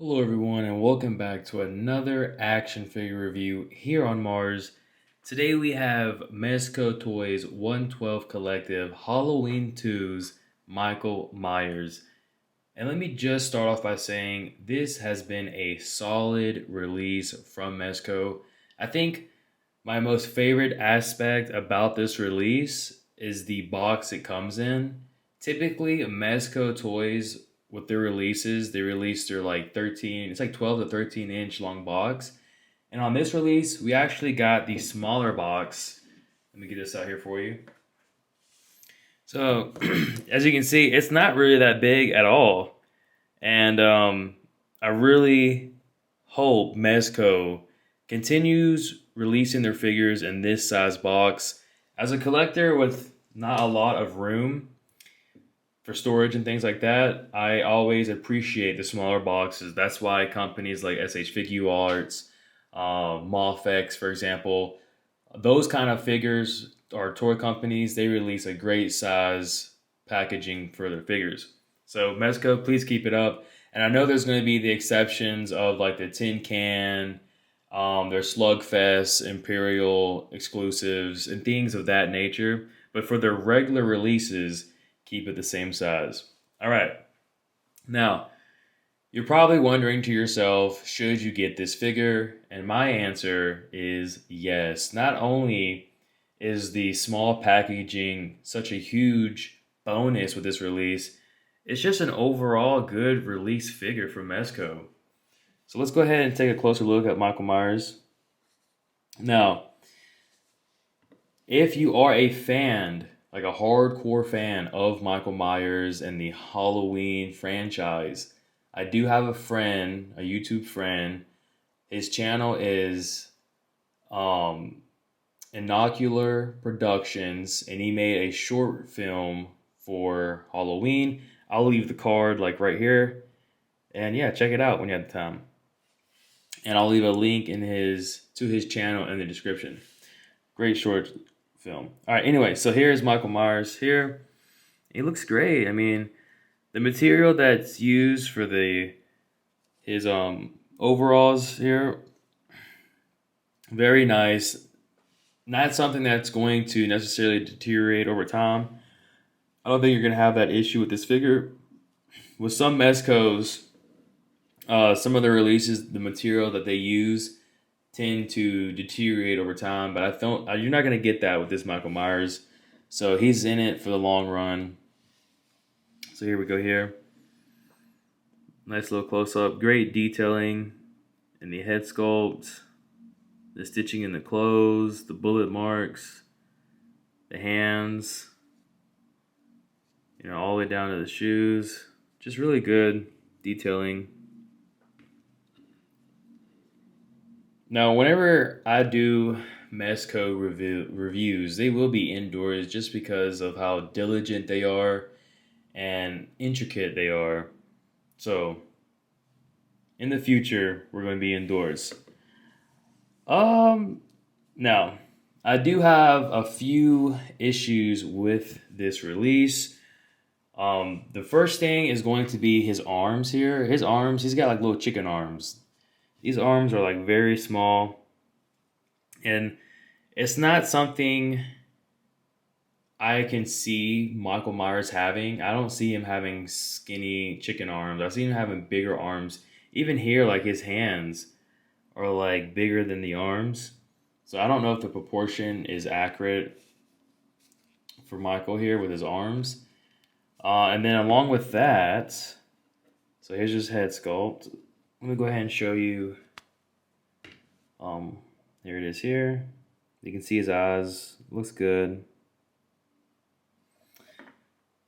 Hello, everyone, and welcome back to another action figure review here on Mars. Today we have Mezco Toyz 112 Collective Halloween 2's Michael Myers. And let me just start off by saying this has been a solid release from Mezco. I think my most favorite aspect about this release is the box it comes in. Typically, Mezco Toyz with their releases, they release their like 13, it's like 12 to 13 inch long box. And on this release, we actually got the smaller box. Let me get this out here for you. So, as you can see, it's not really that big at all. And I really hope Mezco continues releasing their figures in this size box. As a collector with not a lot of room for storage and things like that, I always appreciate the smaller boxes. That's why companies like SH Figure Arts, MOFX, for example, those kind of figures or toy companies, they release a great size packaging for their figures. So Mezco, please keep it up. And I know there's going to be the exceptions of like the Tin Can, their Slugfest, Imperial exclusives, and things of that nature. But for their regular releases, keep it the same size. All right. Now, you're probably wondering to yourself, should you get this figure? And my answer is yes. Not only is the small packaging such a huge bonus with this release, it's just an overall good release figure from Mezco. So let's go ahead and take a closer look at Michael Myers. Now, if you are a fan, like a hardcore fan of Michael Myers and the Halloween franchise, I do have a friend, a YouTube friend. His channel is Inocular Productions, and he made a short film for Halloween. I'll leave the card like right here, and yeah, check it out when you have the time. And I'll leave a link in to his channel in the description. Great short film. All right, anyway, so here's Michael Myers here. He looks great. I mean, the material that's used for his overalls here, very nice. Not something that's going to necessarily deteriorate over time. I don't think you're going to have that issue with this figure. With some Mezcos, some of the releases, the material that they use tend to deteriorate over time, but you're not going to get that with this Michael Myers. So he's in it for the long run. So here we go here. Nice little close-up. Great detailing in the head sculpt, the stitching in the clothes, the bullet marks, the hands, all the way down to the shoes. Just really good detailing. Now, whenever I do Mezco reviews, they will be indoors just because of how diligent they are and intricate they are. So, in the future, we're going to be indoors. Now, I do have a few issues with this release. The first thing is going to be his arms here. His arms, he's got like little chicken arms. These arms are like very small, and it's not something I can see Michael Myers having. I don't see him having skinny chicken arms. I see him having bigger arms. Even here, like his hands are like bigger than the arms. So I don't know if the proportion is accurate for Michael here with his arms. And then along with that, so here's his head sculpt. Let me go ahead and show you. Here it is here. You can see his eyes. Looks good.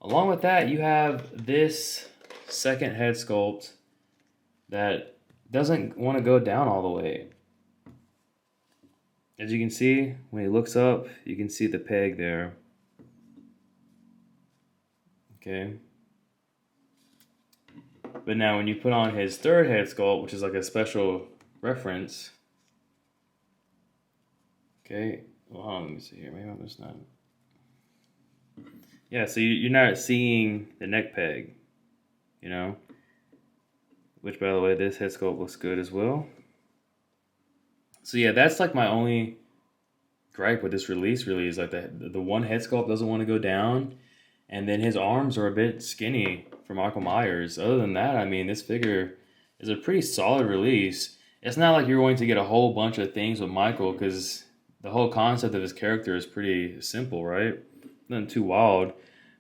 Along with that, you have this second head sculpt that doesn't want to go down all the way. As you can see, when he looks up, you can see the peg there. Okay. But now when you put on his third head sculpt, which is like a special reference. Okay. Well, hold on, let me see here. Maybe I'm just not. Yeah, so you're not seeing the neck peg, you know? Which, by the way, this head sculpt looks good as well. So yeah, that's like my only gripe with this release really is like the one head sculpt doesn't want to go down, and then his arms are a bit skinny for Michael Myers. Other than that, I mean, this figure is a pretty solid release. It's not like you're going to get a whole bunch of things with Michael because the whole concept of his character is pretty simple, right? Nothing too wild,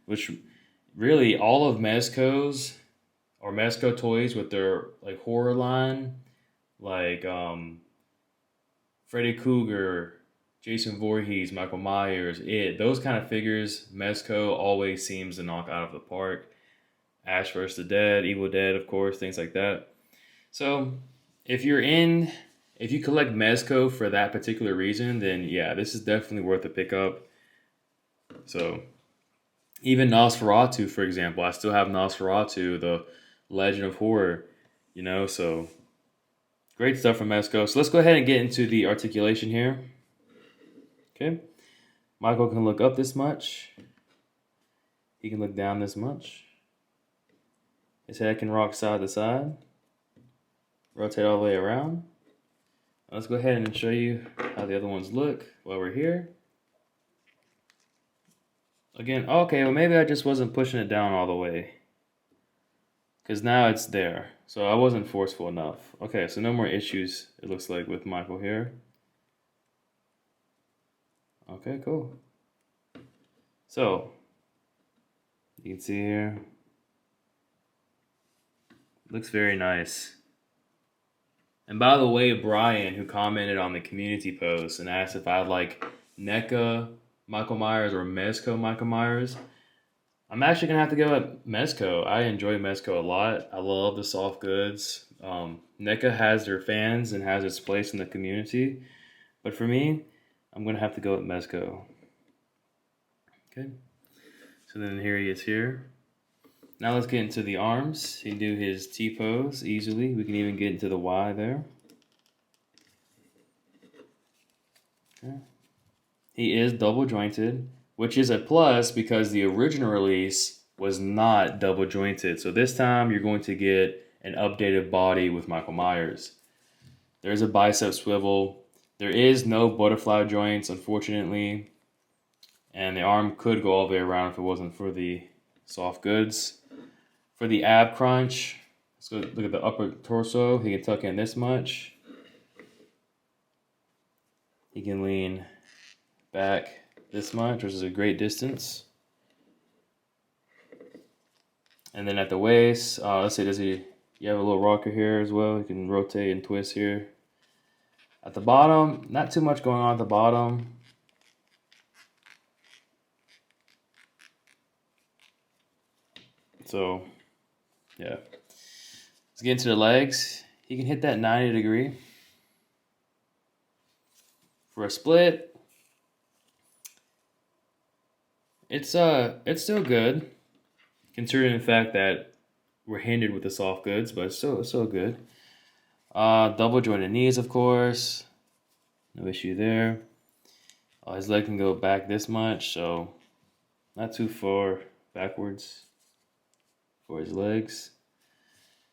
which really all of Mezco's or Mezco Toyz with their like horror line, like Freddy Krueger, Jason Voorhees, Michael Myers, those kind of figures, Mezco always seems to knock out of the park. Ash vs. the Dead, Evil Dead, of course, things like that. So if you collect Mezco for that particular reason, then yeah, this is definitely worth a pickup. So even Nosferatu, for example, I still have Nosferatu, the Legend of Horror, you know, so great stuff from Mezco. So let's go ahead and get into the articulation here. Okay. Michael can look up this much. He can look down this much. His head can rock side to side. Rotate all the way around. Let's go ahead and show you how the other ones look while we're here. Again, okay, well maybe I just wasn't pushing it down all the way. Because now it's there. So I wasn't forceful enough. Okay, so no more issues, it looks like, with Michael here. Okay, cool. So, you can see here. Looks very nice. And by the way, Brian, who commented on the community post and asked if I like NECA Michael Myers or Mezco Michael Myers, I'm actually going to have to go with Mezco. I enjoy Mezco a lot. I love the soft goods. NECA has their fans and has its place in the community. But for me, I'm going to have to go with Mezco. Okay. So then here he is here. Now let's get into the arms. He can do his T-pose easily. We can even get into the Y there. Okay. He is double jointed, which is a plus because the original release was not double jointed. So this time you're going to get an updated body with Michael Myers. There's a bicep swivel. There is no butterfly joints, unfortunately. And the arm could go all the way around if it wasn't for the soft goods. For the ab crunch, let's go look at the upper torso. He can tuck in this much. He can lean back this much, which is a great distance. And then at the waist, let's see, you have a little rocker here as well. You can rotate and twist here. At the bottom, not too much going on at the bottom. So, yeah. Let's get into the legs. He can hit that 90 degree. For a split, it's still good, considering the fact that we're hindered with the soft goods, but it's still good. Double jointed knees, of course. No issue there. His leg can go back this much, so not too far backwards for his legs.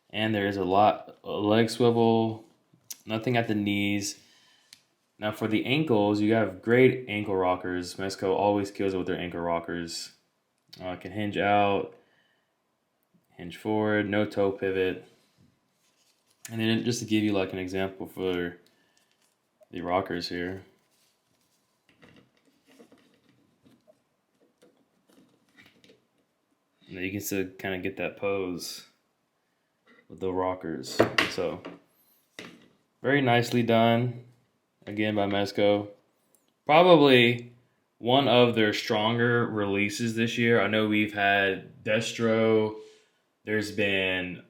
And there is a leg swivel, nothing at the knees. Now for the ankles, you have great ankle rockers. Mezco always kills it with their ankle rockers. Can hinge out, hinge forward, no toe pivot. And then just to give you like an example for the rockers here. And you can still kind of get that pose with the rockers. So very nicely done, again by Mezco. Probably one of their stronger releases this year. I know we've had Destro, there's been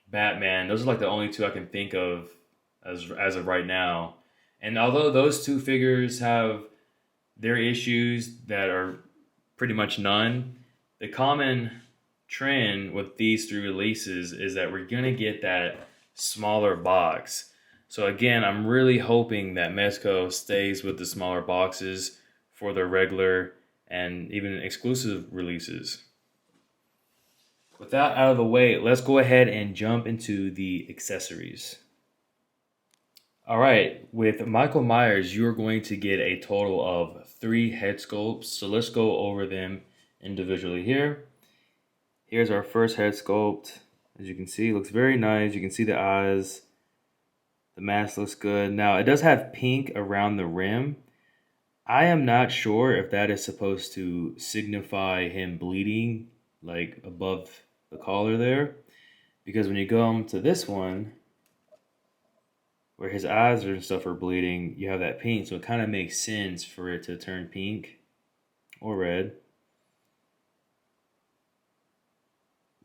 Batman. Those are like the only two I can think of as of right now. And although those two figures have their issues that are pretty much none, the common trend with these three releases is that we're gonna get that smaller box. So again, I'm really hoping that Mezco stays with the smaller boxes for their regular and even exclusive releases. With that out of the way, let's go ahead and jump into the accessories. All right, with Michael Myers, you're going to get a total of 3 head sculpts. So let's go over them individually here. Here's our first head sculpt. As you can see, it looks very nice. You can see the eyes. The mask looks good. Now, it does have pink around the rim. I am not sure if that is supposed to signify him bleeding, like above the collar there. Because when you go to this one, where his eyes and stuff are bleeding, you have that pink. So it kind of makes sense for it to turn pink or red.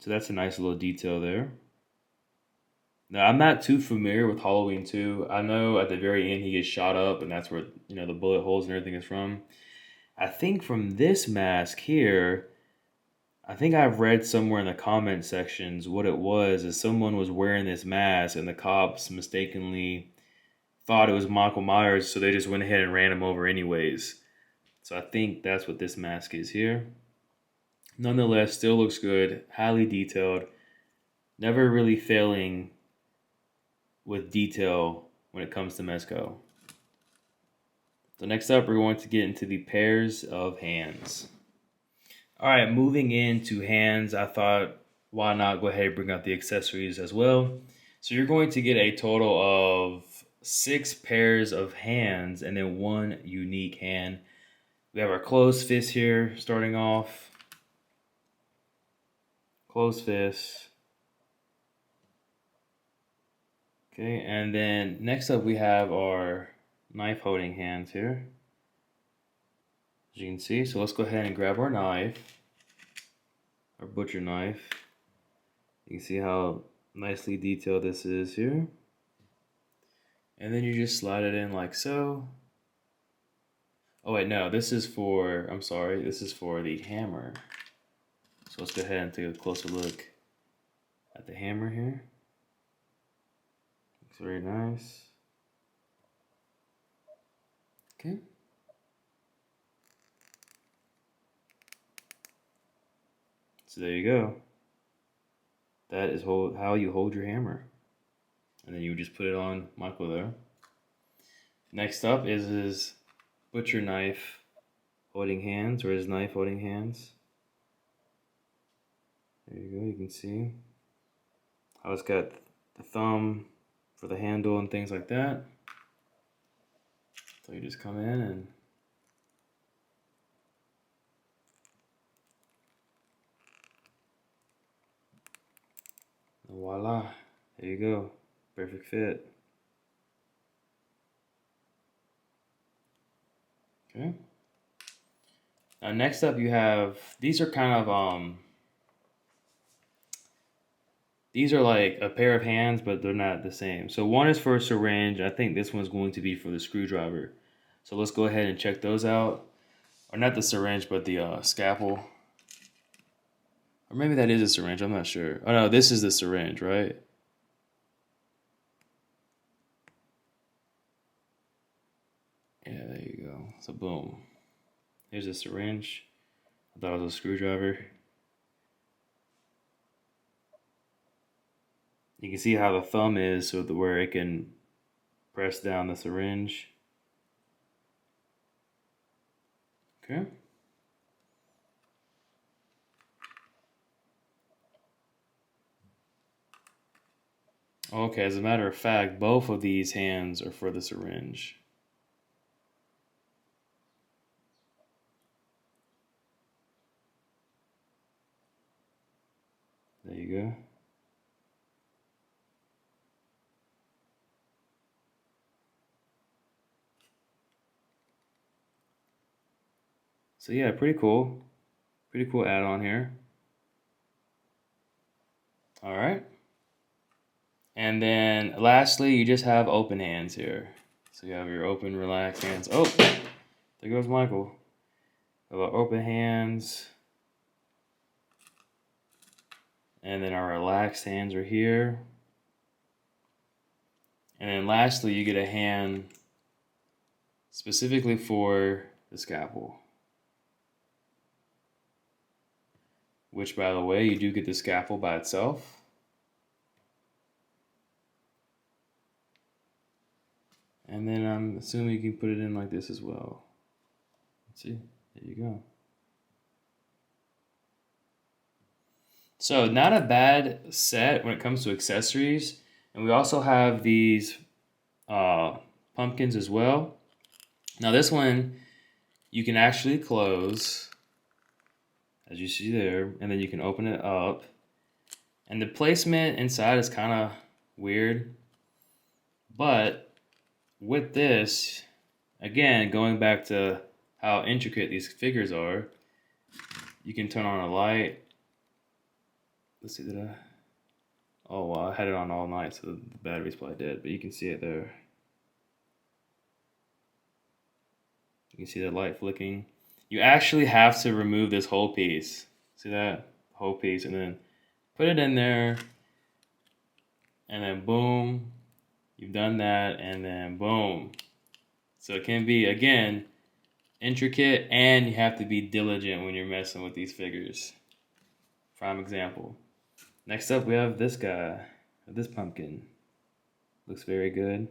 So that's a nice little detail there. Now, I'm not too familiar with Halloween 2. I know at the very end he gets shot up, and that's where, you know, the bullet holes and everything is from. I think from this mask here, I think I've read somewhere in the comment sections what it was is someone was wearing this mask and the cops mistakenly thought it was Michael Myers, so they just went ahead and ran him over anyways. So I think that's what this mask is here. Nonetheless, still looks good, highly detailed, never really failing with detail when it comes to Mezco. So next up, we're going to get into the pairs of hands. All right, moving into hands, I thought, why not go ahead and bring out the accessories as well. So you're going to get a total of 6 pairs of hands and then 1 unique hand. We have our closed fist here, starting off. Closed fist. Okay, and then next up we have our knife holding hands here. As you can see, so let's go ahead and grab our knife, our butcher knife. You can see how nicely detailed this is here. And then you just slide it in like so. Oh wait, no, this is for, I'm sorry, this is for the hammer. So let's go ahead and take a closer look at the hammer here. Looks very nice. Okay. So there you go. That is how you hold your hammer. And then you would just put it on Michael there. Next up is his butcher knife holding hands, or his knife holding hands. There you go, you can see how it's got the thumb for the handle and things like that. So you just come in and voila, there you go, perfect fit. Okay. Now next up you have, these are kind of these are like a pair of hands, but they're not the same. So one is for a syringe. I think this one's going to be for the screwdriver. So let's go ahead and check those out. Or not the syringe, but the scalpel. Or maybe that is a syringe, I'm not sure. Oh no, this is the syringe, right? Yeah, there you go. So boom. Here's a syringe. I thought it was a screwdriver. You can see how the thumb is, so where it can press down the syringe. Okay. Okay, as a matter of fact, both of these hands are for the syringe. There you go. So yeah, pretty cool. Pretty cool add-on here. All right. And then lastly, you just have open hands here. So you have your open, relaxed hands. Oh, there goes Michael. About open hands. And then our relaxed hands are here. And then lastly, you get a hand specifically for the scalpel. Which, by the way, you do get the scalpel by itself. And then I'm assuming you can put it in like this as well. Let's see. There you go. So not a bad set when it comes to accessories. And we also have these pumpkins as well. Now this one you can actually close, as you see there, and then you can open it up. And the placement inside is kind of weird. But with this, again, going back to how intricate these figures are, you can turn on a light. Let's see, did I? Oh, well, I had it on all night, so the battery's probably dead, but you can see it there. You can see the light flicking. You actually have to remove this whole piece. See that? Whole piece, and then put it in there, and then boom, you've done that, and then boom. So it can be, again, intricate, and you have to be diligent when you're messing with these figures. Prime example. Next up, we have this guy, this pumpkin. Looks very good.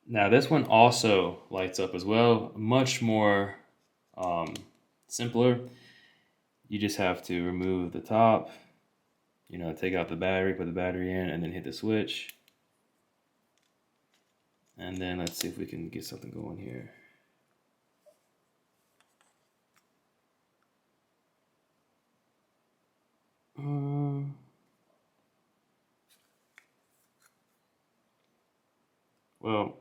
Now this one also lights up as well, much more simpler. You just have to remove the top, you know, take out the battery, put the battery in, and then hit the switch. And then let's see if we can get something going here. Well,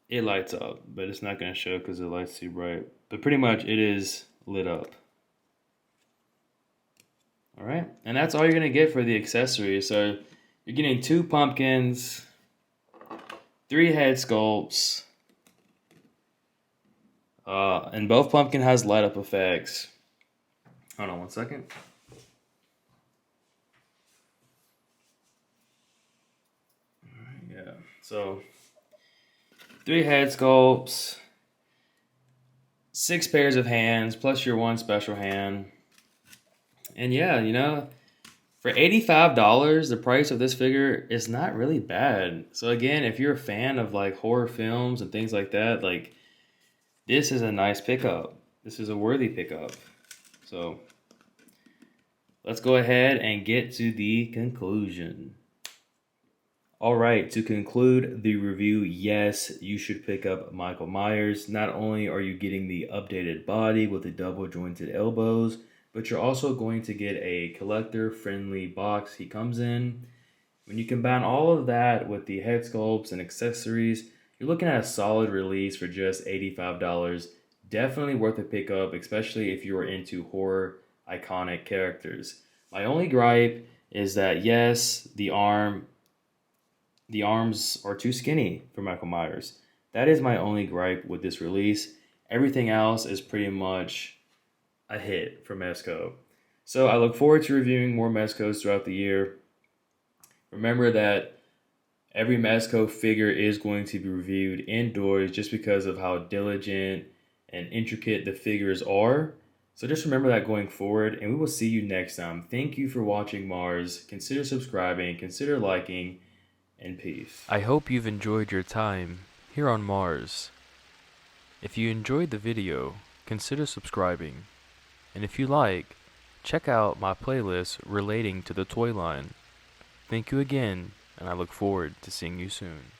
it lights up, but it's not going to show because the light's too bright. But pretty much it is lit up. All right, and that's all you're going to get for the accessories. So you're getting 2 pumpkins, 3 head sculpts, and both pumpkin has light up effects. Hold on one second. Yeah, so 3 head sculpts, 6 pairs of hands, plus your 1 special hand. And yeah, you know, for $85, the price of this figure is not really bad. So again, if you're a fan of like horror films and things like that, like this is a nice pickup. This is a worthy pickup. So let's go ahead and get to the conclusion. All right, to conclude the review, yes, you should pick up Michael Myers. Not only are you getting the updated body with the double jointed elbows, but you're also going to get a collector-friendly box he comes in. When you combine all of that with the head sculpts and accessories, you're looking at a solid release for just $85. Definitely worth a pickup, especially if you are into horror iconic characters. My only gripe is that, yes, the arms are too skinny for Michael Myers. That is my only gripe with this release. Everything else is pretty much a hit for Mezco. So I look forward to reviewing more Mezcos throughout the year. Remember that every Mezco figure is going to be reviewed indoors just because of how diligent and intricate the figures are. So just remember that going forward, and we will see you next time. Thank you for watching M.A.R.S. Consider subscribing, consider liking, and peace. I hope you've enjoyed your time here on M.A.R.S. If you enjoyed the video, consider subscribing. And if you like, check out my playlist relating to the toy line. Thank you again, and I look forward to seeing you soon.